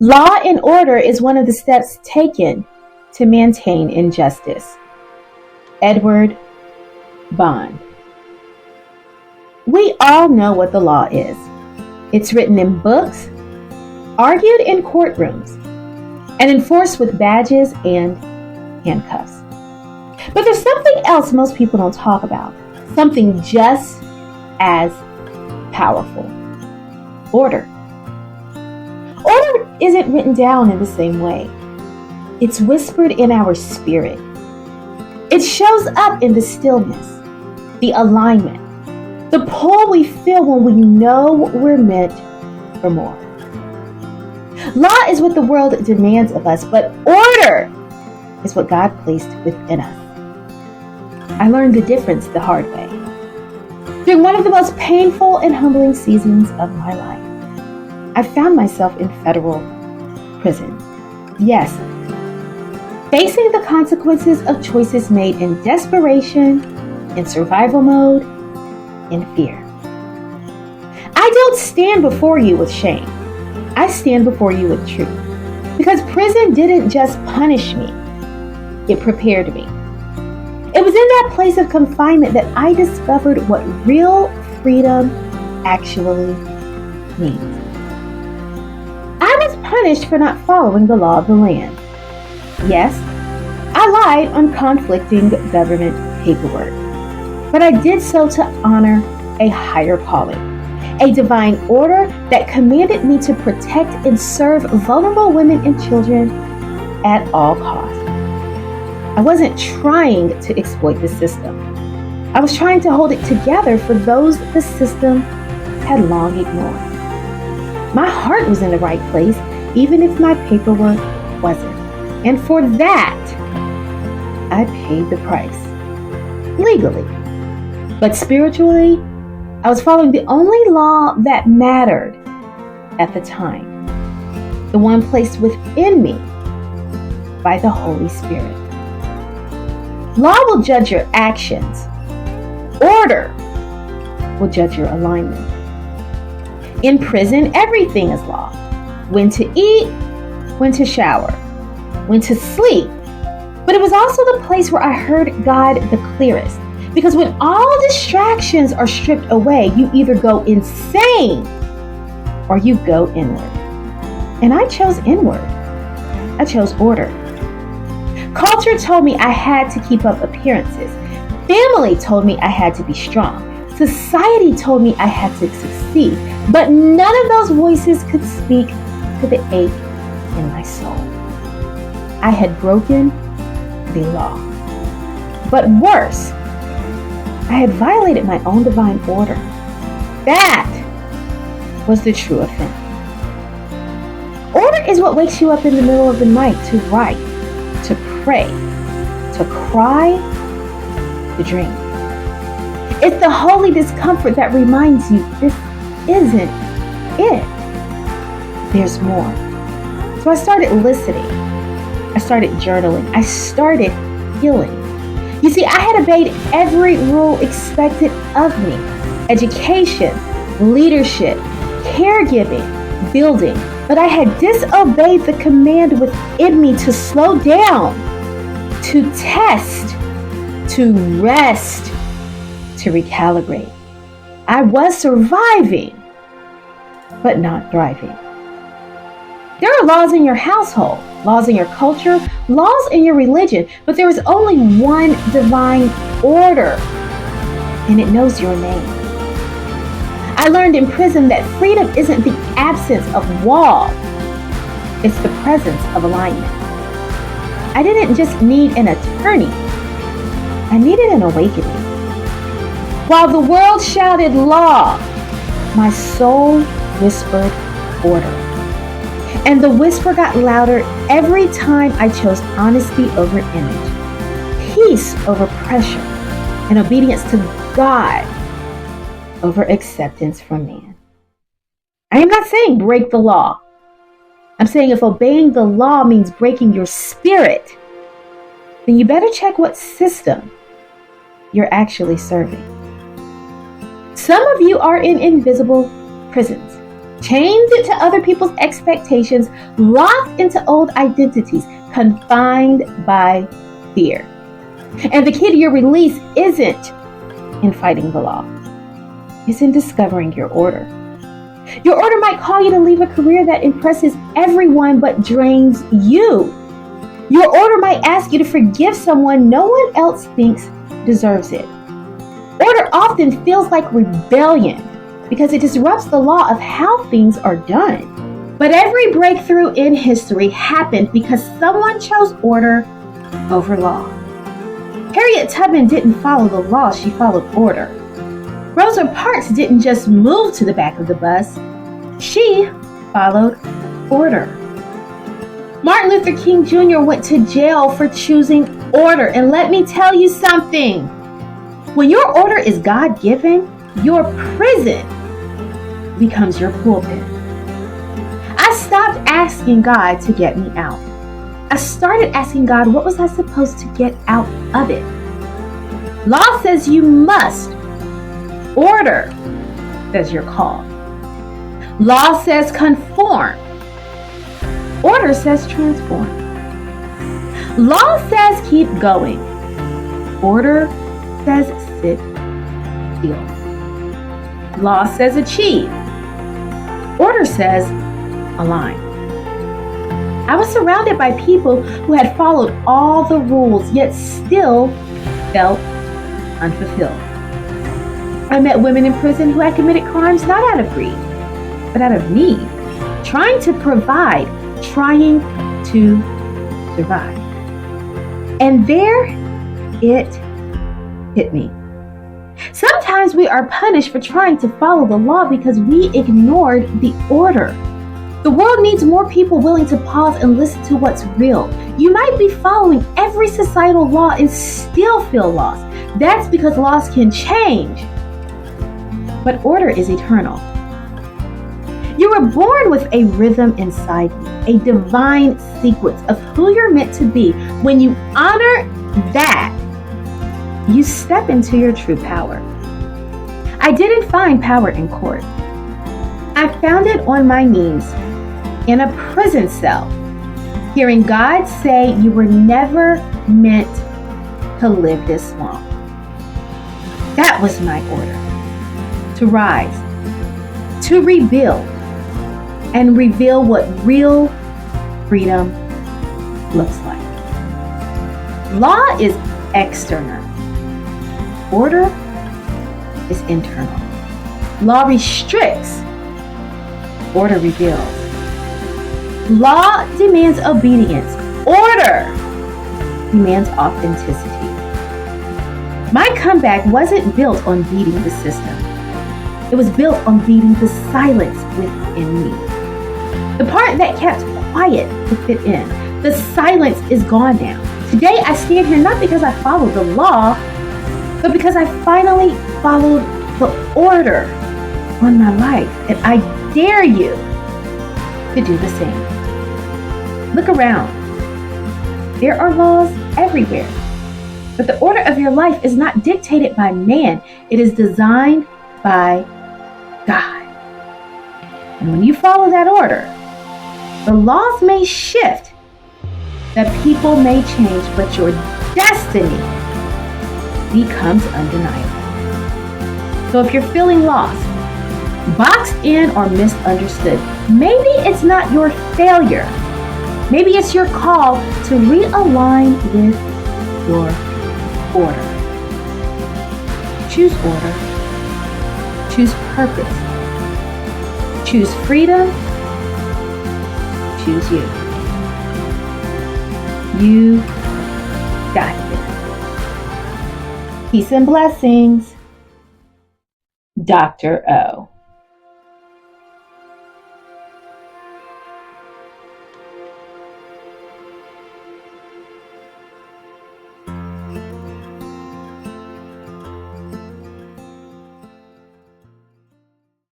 Law and order is one of the steps taken to maintain injustice. Edward Bond. We all know what the law is. It's written in books, argued in courtrooms, and enforced with badges and handcuffs. But there's something else most people don't talk about, something just as powerful. Order. Order isn't written down in the same way. It's whispered in our spirit. It shows up in the stillness, the alignment, the pull we feel when we know we're meant for more. Law is what the world demands of us, but order is what God placed within us. I learned the difference the hard way. During one of the most painful and humbling seasons of my life, I found myself in federal prison. Yes, facing the consequences of choices made in desperation, in survival mode, in fear. I don't stand before you with shame. I stand before you with truth. Because prison didn't just punish me, it prepared me. It was in that place of confinement that I discovered what real freedom actually means. I was punished for not following the law of the land. Yes, I lied on conflicting government paperwork, but I did so to honor a higher calling, a divine order that commanded me to protect and serve vulnerable women and children at all costs. I wasn't trying to exploit the system. I was trying to hold it together for those the system had long ignored. My heart was in the right place, even if my paperwork wasn't. And for that, I paid the price. Legally. But spiritually, I was following the only law that mattered at the time. The one placed within me by the Holy Spirit. Law will judge your actions. Order will judge your alignment. In prison, everything is law. When to eat, when to shower, when to sleep. But it was also the place where I heard God the clearest. Because when all distractions are stripped away, you either go insane or you go inward. And I chose inward. I chose order. Culture told me I had to keep up appearances. Family told me I had to be strong. Society told me I had to succeed. But none of those voices could speak to the ache in my soul. I had broken the law. But worse, I had violated my own divine order. That was the true offense. Order is what wakes you up in the middle of the night to write, to pray, to cry, to dream. It's the holy discomfort that reminds you this isn't it. There's more. So I started listening. I started journaling. I started healing. You see, I had obeyed every rule expected of me. Education, leadership, caregiving, building. But I had disobeyed the command within me to slow down, to test, to rest, to recalibrate. I was surviving, but not thriving. There are laws in your household, laws in your culture, laws in your religion, but there is only one divine order, and it knows your name. I learned in prison that freedom isn't the absence of walls, it's the presence of alignment. I didn't just need an attorney, I needed an awakening. While the world shouted law, my soul whispered order. And the whisper got louder every time I chose honesty over image, peace over pressure, and obedience to God over acceptance from man. I am not saying break the law. I'm saying if obeying the law means breaking your spirit, then you better check what system you're actually serving. Some of you are in invisible prisons. chained to other people's expectations, locked into old identities, confined by fear. And the key to your release isn't in fighting the law. It's in discovering your order. Your order might call you to leave a career that impresses everyone but drains you. Your order might ask you to forgive someone no one else thinks deserves it. Order often feels like rebellion because it disrupts the law of how things are done. But every breakthrough in history happened because someone chose order over law. Harriet Tubman didn't follow the law, she followed order. Rosa Parks didn't just move to the back of the bus, she followed order. Martin Luther King Jr. went to jail for choosing order. And let me tell you something. When your order is God-given, your prison becomes your pulpit. I stopped asking God to get me out. I started asking God, what was I supposed to get out of it? Law says you must. Order says you're called. Law says conform. Order says transform. Law says keep going. Order says sit still. Law says achieve. Order says align. I was surrounded by people who had followed all the rules yet still felt unfulfilled. I met women in prison who had committed crimes not out of greed, but out of need, trying to provide, trying to survive. And there it hit me. Sometimes we are punished for trying to follow the law because we ignored the order. The world needs more people willing to pause and listen to what's real. You might be following every societal law and still feel lost. That's because laws can change, but order is eternal. You were born with a rhythm inside you, a divine sequence of who you're meant to be. When you honor that, you step into your true power. I didn't find power in court. I found it on my knees in a prison cell, hearing God say you were never meant to live this long. That was my order, to rise, to rebuild, and reveal what real freedom looks like. Law is external. Order is internal. Law restricts. Order reveals. Law demands obedience. Order demands authenticity. My comeback wasn't built on beating the system. It was built on beating the silence within me. The part that kept quiet to fit in. The silence is gone now. Today I stand here not because I followed the law, but because I finally followed the order on my life. And I dare you to do the same. Look around. There are laws everywhere. But the order of your life is not dictated by man. It is designed by God. And when you follow that order, the laws may shift, the people may change, but your destiny becomes undeniable. So if you're feeling lost, boxed in, or misunderstood, maybe it's not your failure. Maybe it's your call to realign with your order. Choose order. Choose purpose. Choose freedom. Choose you. You got this. Peace and blessings. Dr. O.